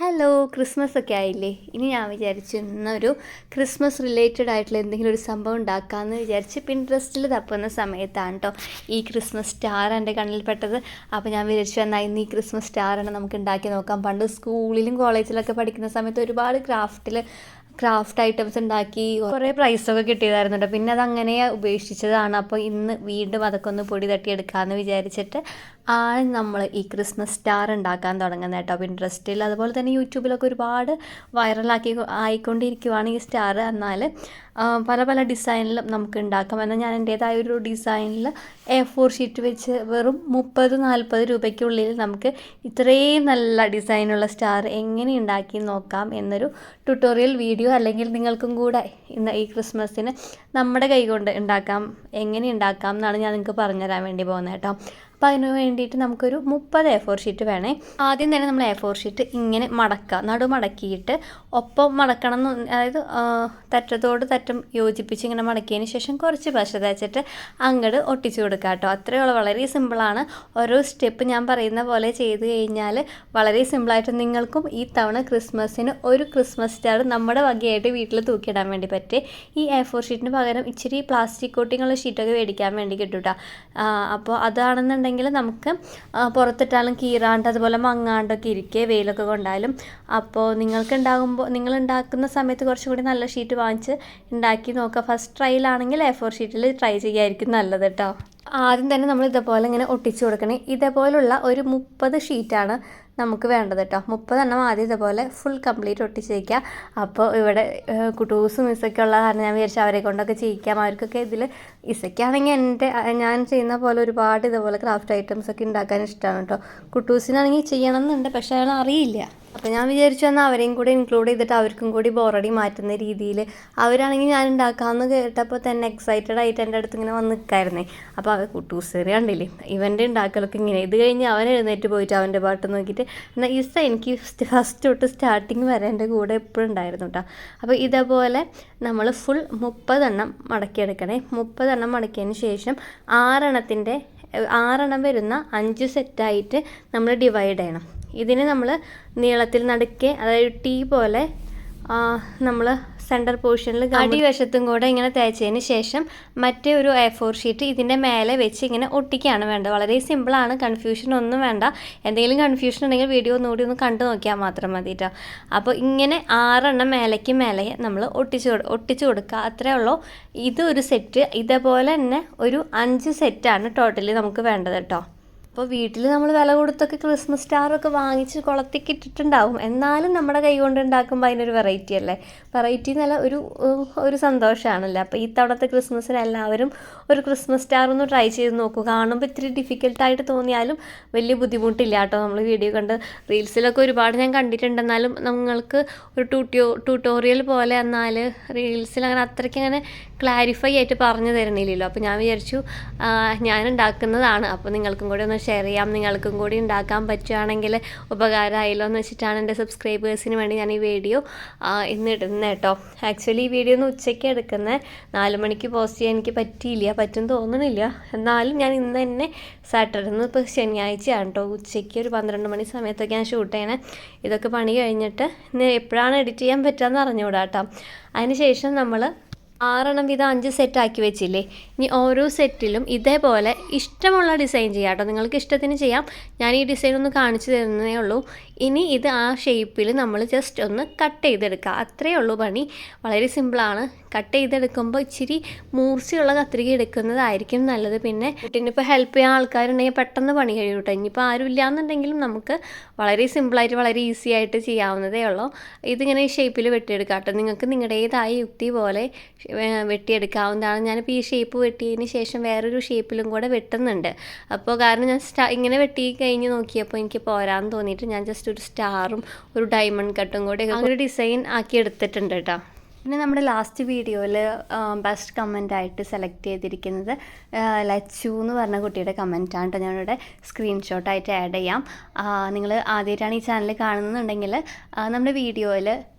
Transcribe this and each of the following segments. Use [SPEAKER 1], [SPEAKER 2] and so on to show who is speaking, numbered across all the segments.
[SPEAKER 1] Hello Christmas ഒക്കെ ആയില്ലേ. ഇനി ഞാൻ വിചാരിച്ചു ഇന്നൊരു ക്രിസ്മസ് റിലേറ്റഡ് ആയിട്ടുള്ള എന്തെങ്കിലും ഒരു സംഭവം ഉണ്ടാക്കാമെന്ന് വിചാരിച്ച് പിൻട്രസ്റ്റിൽ തപ്പുന്ന സമയത്താണ് കേട്ടോ ഈ ക്രിസ്മസ് സ്റ്റാർ എൻ്റെ കണ്ണിൽപ്പെട്ടത്. അപ്പോൾ ഞാൻ വിചാരിച്ചു എന്നാൽ ഇന്ന് ഈ ക്രിസ്മസ് സ്റ്റാറാണ് നമുക്ക് ഉണ്ടാക്കി നോക്കാം. പണ്ട് സ്കൂളിലും കോളേജിലൊക്കെ പഠിക്കുന്ന സമയത്ത് ഒരുപാട് ക്രാഫ്റ്റ് ഐറ്റംസ് ഉണ്ടാക്കി കുറേ പ്രൈസൊക്കെ കിട്ടിയതായിരുന്നു കേട്ടോ. പിന്നെ അതങ്ങനെ ഉപേക്ഷിച്ചതാണ്. അപ്പോൾ ഇന്ന് വീണ്ടും അതൊക്കെ ഒന്ന് പൊടി തട്ടിയെടുക്കാമെന്ന് വിചാരിച്ചിട്ട് ആണ് നമ്മൾ ഈ ക്രിസ്മസ് സ്റ്റാർ ഉണ്ടാക്കാൻ തുടങ്ങുന്നത് കേട്ടോ. പിൻട്രസ്റ്റിൽ അതുപോലെ തന്നെ യൂട്യൂബിലൊക്കെ ഒരുപാട് ആയിക്കൊണ്ടിരിക്കുവാണ് ഈ സ്റ്റാർ. എന്നാൽ പല പല ഡിസൈനിലും നമുക്ക് ഉണ്ടാക്കാം. എന്നാൽ ഞാൻ എൻ്റേതായ ഒരു ഡിസൈനിൽ A4 ഷീറ്റ് വെച്ച് വെറും 30-40 രൂപയ്ക്കുള്ളിൽ നമുക്ക് ഇത്രയും നല്ല ഡിസൈനുള്ള സ്റ്റാർ എങ്ങനെ ഉണ്ടാക്കി നോക്കാം എന്നൊരു ട്യൂട്ടോറിയൽ വീഡിയോ അല്ലെങ്കിൽ നിങ്ങൾക്കും കൂടെ ഇന്ന് ഈ ക്രിസ്മസിന് നമ്മുടെ കൈകൊണ്ട് എങ്ങനെ ഉണ്ടാക്കാം എന്നാണ് ഞാൻ നിങ്ങൾക്ക് പറഞ്ഞുതരാൻ വേണ്ടി പോകുന്നത് കേട്ടോ. അപ്പോൾ അതിന് വേണ്ടിയിട്ട് നമുക്കൊരു 30 A4 ഷീറ്റ് വേണേ. ആദ്യം തന്നെ നമ്മൾ A4 ഷീറ്റ് ഇങ്ങനെ മടക്കിയിട്ട് ഒപ്പം മടക്കണം എന്ന്, അതായത് തറ്റത്തോട് തറ്റം യോജിപ്പിച്ച് ഇങ്ങനെ മടക്കിയതിന് ശേഷം കുറച്ച് പശ തേച്ചിട്ട് അങ്ങോട്ട് ഒട്ടിച്ചു കൊടുക്കുക കേട്ടോ. അത്രയേ ഉള്ളൂ. വളരെ സിമ്പിളാണ്. ഓരോ സ്റ്റെപ്പ് ഞാൻ പറയുന്ന പോലെ ചെയ്ത് കഴിഞ്ഞാൽ വളരെ സിമ്പിളായിട്ട് നിങ്ങൾക്കും ഈ തവണ ക്രിസ്മസിന് ഒരു ക്രിസ്മസ് സ്റ്റാർ നമ്മുടെ വകയായിട്ട് വീട്ടിൽ തൂക്കിയിടാൻ വേണ്ടി പറ്റും. ഈ A4 ഷീറ്റിന് പകരം ഇച്ചിരി പ്ലാസ്റ്റിക് കോട്ടിങ്ങുള്ള ഷീറ്റൊക്കെ മേടിക്കാൻ വേണ്ടി കിട്ടും കേട്ടോ. അപ്പോൾ അതാണെന്നുണ്ടെങ്കിൽ നമുക്ക് പുറത്തിട്ടാലും കീറാണ്ട് അതുപോലെ മങ്ങാണ്ടൊക്കെ ഇരിക്കുക, വെയിലൊക്കെ കൊണ്ടാലും. അപ്പോൾ നിങ്ങൾ ഉണ്ടാക്കുന്ന സമയത്ത് കുറച്ചുകൂടി നല്ല ഷീറ്റ് വാങ്ങിച്ച് ഉണ്ടാക്കി നോക്കുക. ഫസ്റ്റ് ട്രയലാണെങ്കിൽ A4 ഷീറ്റിൽ ട്രൈ ചെയ്യായിരിക്കും നല്ലത് കേട്ടോ. ആദ്യം തന്നെ നമ്മൾ ഇതേപോലെ ഇങ്ങനെ ഒട്ടിച്ചു കൊടുക്കണേ. ഇതേപോലുള്ള ഒരു 30 ഷീറ്റാണ് നമുക്ക് വേണ്ടത് കേട്ടോ. 30 എണ്ണം ആദ്യം ഇതേപോലെ ഫുൾ കംപ്ലീറ്റ് ഒട്ടിച്ച് വയ്ക്കുക. അപ്പോൾ ഇവിടെ കുട്ടൂസും ഇസൊക്കെ ഉള്ള കാരണം ഞാൻ വിചാരിച്ചു അവരെ കൊണ്ടൊക്കെ ചെയ്യിക്കാം. അവർക്കൊക്കെ ഇതിൽ ഇസയ്ക്കാണെങ്കിൽ ഞാൻ ചെയ്യുന്ന പോലെ ഒരുപാട് ഇതേപോലെ ക്രാഫ്റ്റ് ഐറ്റംസ് ഒക്കെ ഉണ്ടാക്കാൻ ഇഷ്ടമാണ് കേട്ടോ. കുട്ടൂസിനാണെങ്കിൽ ചെയ്യണം എന്നുണ്ട്, പക്ഷേ അയാൾ അറിയില്ല. അപ്പോൾ ഞാൻ വിചാരിച്ചു എന്നാൽ അവരെയും കൂടി ഇൻക്ലൂഡ് ചെയ്തിട്ട് അവർക്കും കൂടി ബോറടി മാറ്റുന്ന രീതിയിൽ. അവരാണെങ്കിൽ ഞാൻ ഉണ്ടാക്കാമെന്ന് കേട്ടപ്പോൾ തന്നെ എക്സൈറ്റഡ് ആയിട്ട് എൻ്റെ അടുത്ത് ഇങ്ങനെ വന്ന് നിൽക്കായിരുന്നേ. അപ്പോൾ അവർ കുട്ടൂസേറി കണ്ടില്ലേ, ഇവൻ്റെ ഉണ്ടാക്കലൊക്കെ ഇങ്ങനെ. ഇത് കഴിഞ്ഞ് അവൻ എഴുന്നേറ്റ് പോയിട്ട് അവൻ്റെ പാട്ട് നോക്കിയിട്ട് എന്നാൽ ഇസ എനിക്ക് ഫസ്റ്റ് തൊട്ട് സ്റ്റാർട്ടിങ് വരെ എൻ്റെ കൂടെ എപ്പോഴും ഉണ്ടായിരുന്നു കേട്ടോ. അപ്പോൾ ഇതേപോലെ നമ്മൾ ഫുൾ 30 എണ്ണം മടക്കിയെടുക്കണേ. 30 എണ്ണം മടക്കിയതിന് ശേഷം 6 എണ്ണം വരുന്ന 5 സെറ്റായിട്ട് നമ്മൾ ഡിവൈഡ് ചെയ്യണം. ഇതിന് നമ്മൾ നീളത്തിൽ നടുക്കെ, അതായത് ടീ പോലെ നമ്മൾ സെൻറ്റർ പോർഷനിൽ അടിവശത്തും കൂടെ ഇങ്ങനെ തേച്ചതിന് ശേഷം മറ്റേ ഒരു A4 ഷീറ്റ് ഇതിൻ്റെ മേലെ വെച്ച് ഇങ്ങനെ ഒട്ടിക്കുകയാണ് വേണ്ടത്. വളരെ സിമ്പിളാണ്, കൺഫ്യൂഷൻ ഒന്നും വേണ്ട. എന്തെങ്കിലും കൺഫ്യൂഷൻ ഉണ്ടെങ്കിൽ വീഡിയോ ഒന്നുകൂടി ഒന്ന് കണ്ടു നോക്കിയാൽ മാത്രം മതി കേട്ടോ. അപ്പോൾ ഇങ്ങനെ 6 എണ്ണം മേലെ നമ്മൾ ഒട്ടിച്ചു കൊടുക്കുക. അത്രേ ഉള്ളൂ. ഇതൊരു സെറ്റ്. ഇതേപോലെ തന്നെ ഒരു 5 സെറ്റാണ് ടോട്ടലി നമുക്ക് വേണ്ടത് കേട്ടോ. അപ്പോൾ വീട്ടിൽ നമ്മൾ വില കൊടുത്തൊക്കെ ക്രിസ്മസ് സ്റ്റാറൊക്കെ വാങ്ങിച്ച് കുളത്തേക്ക് ഇട്ടിട്ടുണ്ടാവും. എന്നാലും നമ്മുടെ കൈ കൊണ്ട് ഉണ്ടാക്കുമ്പോൾ അതിനൊരു വെറൈറ്റി അല്ലേ. വെറൈറ്റി എന്നല്ല, ഒരു സന്തോഷമാണല്ലോ. അപ്പോൾ ഈ തവണത്തെ ക്രിസ്മസിന് എല്ലാവരും ഒരു ക്രിസ്മസ് സ്റ്റാർ ഒന്ന് ട്രൈ ചെയ്ത് നോക്കുക. കാണുമ്പോൾ ഇത്തിരി ഡിഫിക്കൽട്ടായിട്ട് തോന്നിയാലും വലിയ ബുദ്ധിമുട്ടില്ല കേട്ടോ. നമ്മൾ വീഡിയോ കണ്ട് റീൽസിലൊക്കെ ഒരുപാട് ഞാൻ കണ്ടിട്ടുണ്ട്. എന്നാലും നിങ്ങൾക്ക് ഒരു ട്യൂട്ടോറിയൽ പോലെ എന്നാൽ റീൽസിൽ അങ്ങനെ അത്രയ്ക്ക് അങ്ങനെ ക്ലാരിഫൈ ആയിട്ട് പറഞ്ഞു തരണില്ലല്ലോ. അപ്പോൾ ഞാൻ വിചാരിച്ചു ഞാൻ ഉണ്ടാക്കുന്നതാണ്, അപ്പോൾ നിങ്ങൾക്കും കൂടി ഒന്ന് ഷെയർ ചെയ്യാം. നിങ്ങൾക്കും കൂടി ഉണ്ടാക്കാൻ പറ്റുകയാണെങ്കിൽ ഉപകാരമായല്ലോ എന്ന് വെച്ചിട്ടാണ് എൻ്റെ സബ്സ്ക്രൈബേഴ്സിന് വേണ്ടി ഞാൻ ഈ വീഡിയോ ഇന്ന് ഇടുന്നത് കേട്ടോ. ആക്ച്വലി ഈ വീഡിയോ ഒന്ന് ഉച്ചയ്ക്ക് എടുക്കുന്നത്. 4 മണിക്ക് പോസ്റ്റ് ചെയ്യാൻ എനിക്ക് പറ്റും തോന്നണില്ല. എന്നാലും ഞാൻ ഇന്ന് തന്നെ സാറ്റർഡേ, ഇപ്പോൾ ശനിയാഴ്ചയാണ് കേട്ടോ, ഉച്ചയ്ക്ക് ഒരു 12 മണി സമയത്തൊക്കെ ഞാൻ ഷൂട്ട് ചെയ്യണേ. ഇതൊക്കെ പണി കഴിഞ്ഞിട്ട് ഇന്ന് എപ്പോഴാണ് എഡിറ്റ് ചെയ്യാൻ പറ്റുകയെന്ന് അറിഞ്ഞുകൂടാ കേട്ടോ. അതിന് ശേഷം നമ്മൾ 6 എണ്ണം വീതം 5 സെറ്റാക്കി വെച്ചില്ലേ. ഇനി ഓരോ സെറ്റിലും ഇതേപോലെ ഇഷ്ടമുള്ള ഡിസൈൻ ചെയ്യാം കേട്ടോ. നിങ്ങൾക്ക് ഇഷ്ടത്തിന് ചെയ്യാം. ഞാൻ ഈ ഡിസൈൻ ഒന്ന് കാണിച്ചു തരുന്നതേ ഉള്ളൂ. ഇനി ഇത് ആ ഷേപ്പിൽ നമ്മൾ ജസ്റ്റ് ഒന്ന് കട്ട് ചെയ്തെടുക്കുക. അത്രയേ ഉള്ളൂ പണി. വളരെ സിമ്പിളാണ്. കട്ട് ചെയ്തെടുക്കുമ്പോൾ ഇച്ചിരി മൂർച്ചയുള്ള കത്രിക എടുക്കുന്നതായിരിക്കും നല്ലത്. പിന്നെ കുട്ടീനിപ്പോൾ ഹെൽപ്പ് ചെയ്യാൻ ആൾക്കാരുണ്ടെങ്കിൽ പെട്ടെന്ന് പണി കഴിയും കേട്ടോ. ഇനിയിപ്പോൾ ആരും ഇല്ലയെന്നുണ്ടെങ്കിലും നമുക്ക് വളരെ സിമ്പിളായിട്ട് വളരെ ഈസി ആയിട്ട് ചെയ്യാവുന്നതേ ഉള്ളൂ. ഇതിങ്ങനെ ഈ ഷേപ്പിൽ വെട്ടിയെടുക്കാം കേട്ടോ. നിങ്ങൾക്ക് നിങ്ങളുടേതായ യുക്തി പോലെ വെട്ടിയെടുക്കാവുന്നതാണ്. ഞാനിപ്പോൾ ഈ ഷേപ്പ് വെട്ടിയതിന് ശേഷം വേറൊരു ഷേപ്പിലും കൂടെ വെട്ടുന്നുണ്ട്. അപ്പോൾ കാരണം ഞാൻ ഇങ്ങനെ വെട്ടി കഴിഞ്ഞ് നോക്കിയപ്പോൾ എനിക്ക് പോരാന്ന് തോന്നിയിട്ട് ഞാൻ ജസ്റ്റ് ഒരു സ്റ്റാറും ഒരു ഡയമണ്ട് കട്ടും കൂടെ ഒരു ഡിസൈൻ ആക്കി എടുത്തിട്ടുണ്ട് കേട്ടോ. പിന്നെ നമ്മുടെ ലാസ്റ്റ് വീഡിയോയിൽ ബെസ്റ്റ് കമൻറ്റായിട്ട് സെലക്ട് ചെയ്തിരിക്കുന്നത് ലച്ചു എന്ന് പറഞ്ഞ കുട്ടിയുടെ കമൻറ്റാണ് കേട്ടോ. ഞാനിവിടെ സ്ക്രീൻഷോട്ടായിട്ട് ആഡ് ചെയ്യാം. നിങ്ങൾ ആദ്യമായിട്ടാണ് ഈ ചാനൽ കാണുന്നുണ്ടെങ്കിൽ നമ്മുടെ വീഡിയോയിൽ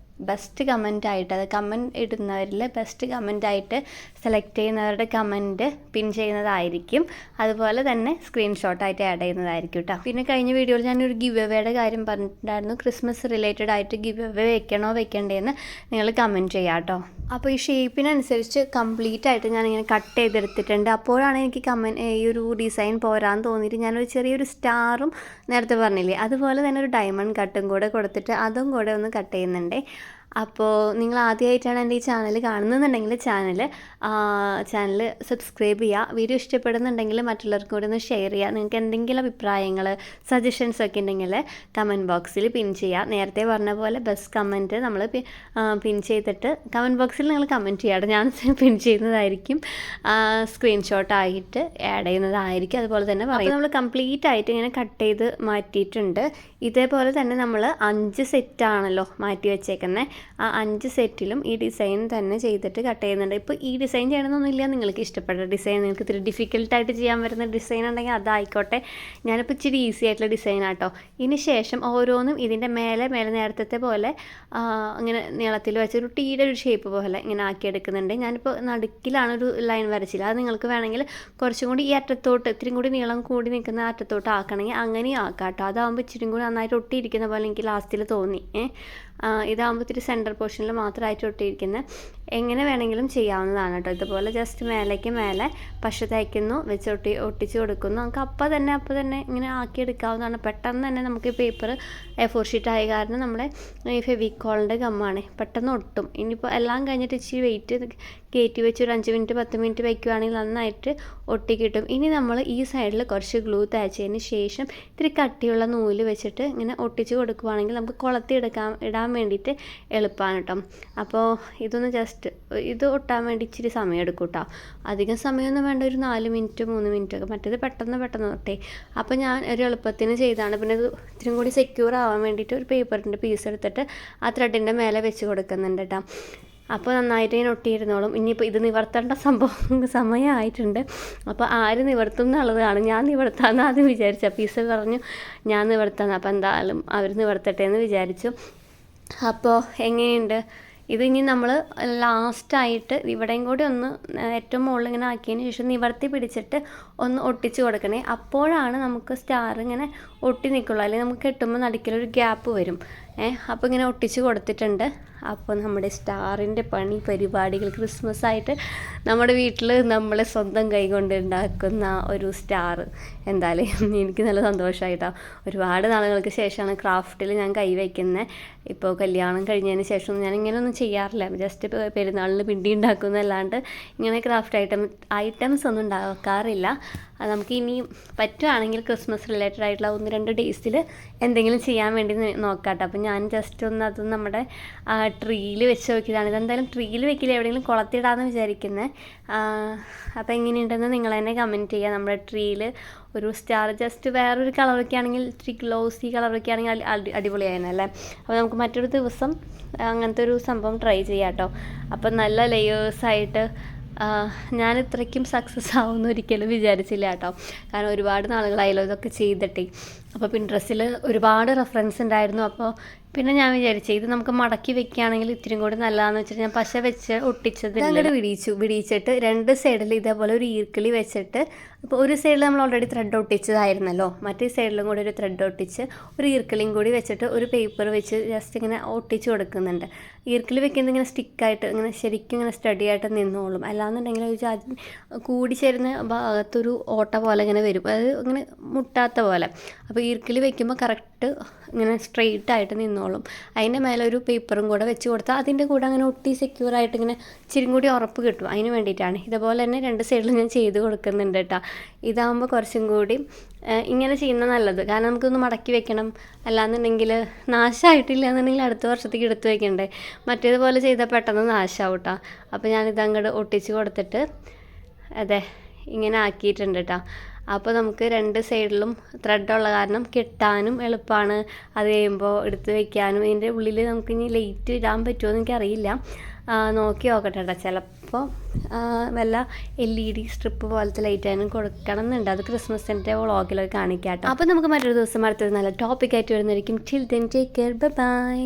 [SPEAKER 1] ബെസ്റ്റ് കമൻറ്റായിട്ട്, അത് കമൻറ്റ് ഇടുന്നവരിൽ ബെസ്റ്റ് കമൻറ്റായിട്ട് സെലക്ട് ചെയ്യുന്നവരുടെ കമൻറ്റ് പിൻ ചെയ്യുന്നതായിരിക്കും. അതുപോലെ തന്നെ സ്ക്രീൻഷോട്ടായിട്ട് ആഡ് ചെയ്യുന്നതായിരിക്കും കേട്ടോ. പിന്നെ കഴിഞ്ഞ വീഡിയോയിൽ ഞാനൊരു ഗിവ് എവേയുടെ കാര്യം പറഞ്ഞിട്ടുണ്ടായിരുന്നു. ക്രിസ്മസ് റിലേറ്റഡ് ആയിട്ട് ഗിവ് എവേ വെക്കണോ വെക്കണ്ടേന്ന് നിങ്ങൾ കമൻറ്റ് ചെയ്യാം കേട്ടോ. അപ്പോൾ ഈ ഷേപ്പിനനുസരിച്ച് കംപ്ലീറ്റ് ആയിട്ട് ഞാനിങ്ങനെ കട്ട് ചെയ്തെടുത്തിട്ടുണ്ട്. അപ്പോഴാണ് എനിക്ക് ഈ ഒരു ഡിസൈൻ പോരാന്ന് തോന്നിയിട്ട് ഞാനൊരു ചെറിയൊരു സ്റ്റാറും നേരത്തെ പറഞ്ഞില്ലേ, അതുപോലെ തന്നെ ഒരു ഡയമണ്ട് കട്ടും കൂടെ കൊടുത്തിട്ട് അതും കൂടെ ഒന്ന് കട്ട് ചെയ്യുന്നുണ്ട്. അപ്പോൾ നിങ്ങൾ ആദ്യമായിട്ടാണ് എൻ്റെ ഈ ചാനൽ കാണുന്നുണ്ടെങ്കിൽ ചാനൽ സബ്സ്ക്രൈബ് ചെയ്യുക. വീഡിയോ ഇഷ്ടപ്പെടുന്നുണ്ടെങ്കിൽ മറ്റുള്ളവർക്കും കൂടെ ഒന്ന് ഷെയർ ചെയ്യുക. നിങ്ങൾക്ക് എന്തെങ്കിലും അഭിപ്രായങ്ങൾ സജഷൻസ് ഒക്കെ ഉണ്ടെങ്കിൽ കമൻറ്റ് ബോക്സിൽ പിൻ ചെയ്യുക. നേരത്തെ പറഞ്ഞ പോലെ ബെസ്റ്റ് കമൻറ്റ് നമ്മൾ പിൻ ചെയ്തിട്ട് കമൻറ്റ് ബോക്സിൽ നിങ്ങൾ കമൻറ്റ് ചെയ്യാം. ഞാൻ പിൻ ചെയ്യുന്നതായിരിക്കും, സ്ക്രീൻഷോട്ടായിട്ട് ആഡ് ചെയ്യുന്നതായിരിക്കും. അതുപോലെ തന്നെ പറയും നമ്മൾ കംപ്ലീറ്റ് ആയിട്ട് ഇങ്ങനെ കട്ട് ചെയ്ത് മാറ്റിയിട്ടുണ്ട്. ഇതേപോലെ തന്നെ നമ്മൾ 5 സെറ്റാണല്ലോ മാറ്റി വെച്ചേക്കുന്നത്. ആ 5 സെറ്റിലും ഈ ഡിസൈൻ തന്നെ ചെയ്തിട്ട് കട്ട് ചെയ്യുന്നുണ്ട്. ഇപ്പോൾ ഈ ഡിസൈൻ ചെയ്യണമെന്നൊന്നുമില്ല, നിങ്ങൾക്ക് ഇഷ്ടപ്പെട്ട ഡിസൈൻ, നിങ്ങൾക്ക് ഇത്തിരി ഡിഫിക്കൽട്ടായിട്ട് ചെയ്യാൻ വരുന്ന ഡിസൈൻ ഉണ്ടെങ്കിൽ അതായിക്കോട്ടെ. ഞാനിപ്പോൾ ഇച്ചിരി ഈസി ആയിട്ടുള്ള ഡിസൈൻ ആട്ടോ. ഇനി ശേഷം ഓരോന്നും ഇതിൻ്റെ മേലെ നേരത്തെ പോലെ ഇങ്ങനെ നീളത്തിൽ വെച്ചൊരു ടീയുടെ ഒരു ഷേപ്പ് പോലെ ഇങ്ങനെ ആക്കിയെടുക്കുന്നുണ്ട്. ഞാനിപ്പോൾ നടുക്കിലാണ് ഒരു ലൈൻ വരച്ചില്ല. അത് നിങ്ങൾക്ക് വേണമെങ്കിൽ കുറച്ചും കൂടി ഈ അറ്റത്തോട്ട് ഇത്തിരി കൂടി നീളം കൂടി നിൽക്കുന്ന അറ്റത്തോട്ട് ആക്കണമെങ്കിൽ അങ്ങനെയും ആക്കാം കേട്ടോ. അതാകുമ്പോൾ ഇച്ചിരി കൂടി നന്നായിട്ട് ഒട്ടിയിരിക്കുന്ന പോലെ എനിക്ക് ലാസ്റ്റിൽ തോന്നി. ഇതാകുമ്പോൾ ഇത്തിരി സെൻറ്റർ പോർഷനിൽ മാത്രമായിട്ട് ഒട്ടിയിരിക്കുന്നത്. എങ്ങനെ വേണമെങ്കിലും ചെയ്യാവുന്നതാണ് കേട്ടോ. ഇതുപോലെ ജസ്റ്റ് മേലെ പശ തയ്ക്കുന്നു, വെച്ച് ഒട്ടിച്ച് കൊടുക്കുന്നു. നമുക്ക് അപ്പോൾ തന്നെ ഇങ്ങനെ ആക്കിയെടുക്കാവുന്നതാണ്. പെട്ടെന്ന് തന്നെ നമുക്ക് ഈ പേപ്പർ A4 ഷീറ്റ് ആയ കാരണം നമ്മുടെ ഈ ഫെവിക്കോളിൻ്റെ ഗമ്മാണ്, പെട്ടെന്ന് ഒട്ടും. ഇനിയിപ്പോൾ എല്ലാം കഴിഞ്ഞിട്ട് ഇച്ചിരി വെയിറ്റ് കയറ്റി വെച്ച് ഒരു 5 മിനിറ്റ് 10 മിനിറ്റ് വയ്ക്കുകയാണെങ്കിൽ നന്നായിട്ട് ഒട്ടി കിട്ടും. ഇനി നമ്മൾ ഈ സൈഡിൽ കുറച്ച് ഗ്ലൂ തേച്ചതിന് ശേഷം ഇത്തിരി കട്ടിയുള്ള നൂല് വെച്ചിട്ട് ഇങ്ങനെ ഒട്ടിച്ച് കൊടുക്കുകയാണെങ്കിൽ നമുക്ക് ഇടാൻ വേണ്ടിയിട്ട് എളുപ്പമാണ് കേട്ടോ. അപ്പോൾ ഇതൊന്ന് ഇത് ഒട്ടാൻ വേണ്ടി ഇച്ചിരി സമയം എടുക്കും കേട്ടോ. അധികം സമയമൊന്നും വേണ്ട, ഒരു 4 മിനിറ്റ് 3 മിനിറ്റ് ഒക്കെ. മറ്റേത് പെട്ടെന്ന് ഒട്ടേ. അപ്പോൾ ഞാൻ ഒരു എളുപ്പത്തിന് ചെയ്താണ്. പിന്നെ ഇത് ഇത്തിരി കൂടി സെക്യൂർ ആവാൻ വേണ്ടിയിട്ട് ഒരു പേപ്പറിൻ്റെ പീസ് എടുത്തിട്ട് ആ ത്രെഡിൻ്റെ മേലെ വെച്ച് കൊടുക്കുന്നുണ്ട് കേട്ടോ. അപ്പോൾ നന്നായിട്ട് ഇങ്ങനെ ഒട്ടിയിരുന്നോളും. ഇനിയിപ്പോൾ ഇത് നിവർത്തേണ്ട സമയമായിട്ടുണ്ട്. അപ്പോൾ ആര് നിവർത്തും എന്നുള്ളതാണ്. ഞാൻ നിവർത്താമെന്ന് ആദ്യം വിചാരിച്ചു. പീസ് പറഞ്ഞു ഞാൻ നിവർത്താന്ന്. അപ്പോൾ എന്തായാലും അവർ നിവർത്തട്ടെ എന്ന് വിചാരിച്ചു. അപ്പോൾ എങ്ങനെയുണ്ട് ഇത്? ഇനി നമ്മൾ ലാസ്റ്റായിട്ട് ഇവിടെയും കൂടി ഒന്ന് ഏറ്റവും മുകളിൽ ഇങ്ങനെ ആക്കിയതിന് ശേഷം നിവർത്തി പിടിച്ചിട്ട് ഒന്ന് ഒട്ടിച്ച് കൊടുക്കണേ. അപ്പോഴാണ് നമുക്ക് സ്റ്റാർ ഇങ്ങനെ ഒട്ടി നിൽക്കുള്ളൂ. അല്ലെങ്കിൽ നമുക്ക് കെട്ടുമ്പോൾ നടുക്കിലൊരു ഗ്യാപ്പ് വരും. അപ്പോൾ ഇങ്ങനെ ഒട്ടിച്ച് കൊടുത്തിട്ടുണ്ട്. അപ്പോൾ നമ്മുടെ സ്റ്റാറിൻ്റെ പരിപാടികൾ ക്രിസ്മസ് ആയിട്ട് നമ്മുടെ വീട്ടിൽ നമ്മൾ സ്വന്തം കൈ കൊണ്ട് ഉണ്ടാക്കുന്ന ഒരു സ്റ്റാർ എന്തായാലും എനിക്ക് നല്ല സന്തോഷമായിട്ടാണ്. ഒരുപാട് നാളുകൾക്ക് ശേഷമാണ് ക്രാഫ്റ്റിൽ ഞാൻ കൈവയ്ക്കുന്നത്. ഇപ്പോൾ കല്യാണം കഴിഞ്ഞതിന് ശേഷം ഞാൻ ഇങ്ങനെയൊന്നും ചെയ്യാറില്ല. ജസ്റ്റ് പെരുന്നാളിന് പിണ്ടി ഉണ്ടാക്കുന്നതല്ലാണ്ട് ഇങ്ങനെ ക്രാഫ്റ്റ് ഐറ്റംസ് ഒന്നും ഉണ്ടാക്കാറില്ല. അത് നമുക്ക് ഇനിയും പറ്റുകയാണെങ്കിൽ ക്രിസ്മസ് റിലേറ്റഡ് ആയിട്ടുള്ള 1-2 ഡേയ്സിൽ എന്തെങ്കിലും ചെയ്യാൻ വേണ്ടി നോക്കാട്ടോ. അപ്പോൾ ഞാൻ ജസ്റ്റ് ഒന്ന് അത് നമ്മുടെ ട്രീയിൽ വെച്ച് നോക്കിയതാണ്. ഇതെന്തായാലും ട്രീയിൽ വെക്കില്ല, എവിടെയെങ്കിലും കുളത്തിടാമെന്ന് വിചാരിക്കുന്നത്. അപ്പോൾ എങ്ങനെയുണ്ടെന്ന് നിങ്ങൾ തന്നെ കമൻറ്റ് ചെയ്യുക. നമ്മുടെ ട്രീയിൽ ഒരു സ്റ്റാർ ജസ്റ്റ് വേറൊരു കളറൊക്കെ ആണെങ്കിൽ ഇത്തിരി ഗ്ലോസി കളറൊക്കെ ആണെങ്കിൽ അടിപൊളിയായിരുന്നല്ലേ. അപ്പോൾ നമുക്ക് മറ്റൊരു ദിവസം അങ്ങനത്തെ ഒരു സംഭവം ട്രൈ ചെയ്യാം കേട്ടോ. അപ്പോൾ നല്ല ലെയേഴ്സായിട്ട് ഞാൻ ഇത്രയ്ക്കും സക്സസ് ആവുമെന്ന് ഒരിക്കലും വിചാരിച്ചില്ല കേട്ടോ. കാരണം ഒരുപാട് നാളുകളായല്ലോ ഇതൊക്കെ ചെയ്തിട്ടേ. അപ്പോൾ പിൻട്രസ്റ്റിൽ ഒരുപാട് റെഫറൻസ് ഉണ്ടായിരുന്നു. അപ്പോൾ പിന്നെ ഞാൻ വിചാരിച്ചു ഇത് നമുക്ക് മടക്കി വെക്കുകയാണെങ്കിൽ ഇത്തിരി കൂടി നല്ലതാണെന്ന് വെച്ചിട്ട് ഞാൻ പശ വെച്ച് ഒട്ടിച്ചത് അങ്ങോട്ട് വിടിയിച്ചിട്ട് 2 സൈഡിൽ ഇതേപോലെ ഒരു ഈർക്കിളി വെച്ചിട്ട്, അപ്പോൾ ഒരു സൈഡിൽ നമ്മൾ ഓൾറെഡി ത്രെഡ് ഒട്ടിച്ചതായിരുന്നല്ലോ, മറ്റേ സൈഡിലും കൂടി ഒരു ത്രെഡ് ഒട്ടിച്ച് ഒരു ഈർക്കിളിയും കൂടി വെച്ചിട്ട് ഒരു പേപ്പർ വെച്ച് ജസ്റ്റ് ഇങ്ങനെ ഒട്ടിച്ച് കൊടുക്കുന്നുണ്ട്. ഈർക്കിളി വെക്കുന്നത് ഇങ്ങനെ സ്റ്റിക്കായിട്ട് ഇങ്ങനെ ശരിക്കും ഇങ്ങനെ സ്റ്റഡി ആയിട്ട് നിന്നോളും. അല്ലാന്നുണ്ടെങ്കിൽ കൂടി ചേരുന്ന ഭാഗത്തൊരു ഓട്ട പോലെ ഇങ്ങനെ വരും, അത് ഇങ്ങനെ മുട്ടാത്ത പോലെ. അപ്പോൾ ഈർക്കിളി വെക്കുമ്പോൾ കറക്റ്റ് ഇങ്ങനെ സ്ട്രെയിറ്റ് ആയിട്ട് നിന്നോളും. അതിൻ്റെ മേലെ ഒരു പേപ്പറും കൂടെ വെച്ച് കൊടുത്താൽ അതിൻ്റെ കൂടെ അങ്ങനെ ഒട്ടി സെക്യൂറായിട്ട് ഇങ്ങനെ ഇച്ചിരി കൂടി ഉറപ്പ് കിട്ടും. അതിന് വേണ്ടിയിട്ടാണ്. ഇതുപോലെ തന്നെ 2 സൈഡിലും ഞാൻ ചെയ്ത് കൊടുക്കുന്നുണ്ട് കേട്ടോ. ഇതാകുമ്പോൾ കുറച്ചും കൂടി ഇങ്ങനെ ചെയ്യുന്നത് നല്ലത്. കാരണം നമുക്കൊന്ന് മടക്കി വെക്കണം, അല്ലാന്നുണ്ടെങ്കിൽ നാശമായിട്ടില്ല എന്നുണ്ടെങ്കിൽ അടുത്ത വർഷത്തേക്ക് എടുത്ത് വെക്കണ്ടേ. മറ്റേതുപോലെ ചെയ്താൽ പെട്ടെന്ന് നാശമാവും കേട്ടോ. അപ്പോൾ ഞാനിതങ്ങോട്ട് ഒട്ടിച്ച് കൊടുത്തിട്ട് അതെ ഇങ്ങനെ ആക്കിയിട്ടുണ്ട് കേട്ടോ. അപ്പോൾ നമുക്ക് 2 സൈഡിലും ത്രെഡുള്ള കാരണം കെട്ടാനും എളുപ്പമാണ്. അത് കഴിയുമ്പോൾ എടുത്ത് വയ്ക്കാനും. ഇതിൻ്റെ ഉള്ളിൽ നമുക്കിനി ലൈറ്റ് ഇടാൻ പറ്റുമോ എന്ന് എനിക്കറിയില്ല, നോക്കി നോക്കട്ടെ കേട്ടോ. ചിലപ്പോൾ വല്ല LED സ്ട്രിപ്പ് പോലത്തെ ലൈറ്റ് ആയാലും കൊടുക്കണം എന്നുണ്ട്. അത് ക്രിസ്മസിൻ്റെ വ്ളോഗിലൊക്കെ കാണിക്കാം കേട്ടോ. അപ്പോൾ നമുക്ക് മറ്റൊരു ദിവസം അടുത്തൊരു നല്ല ടോപ്പിക്കായിട്ട് വരുന്നതായിരിക്കും. Till then take care, by.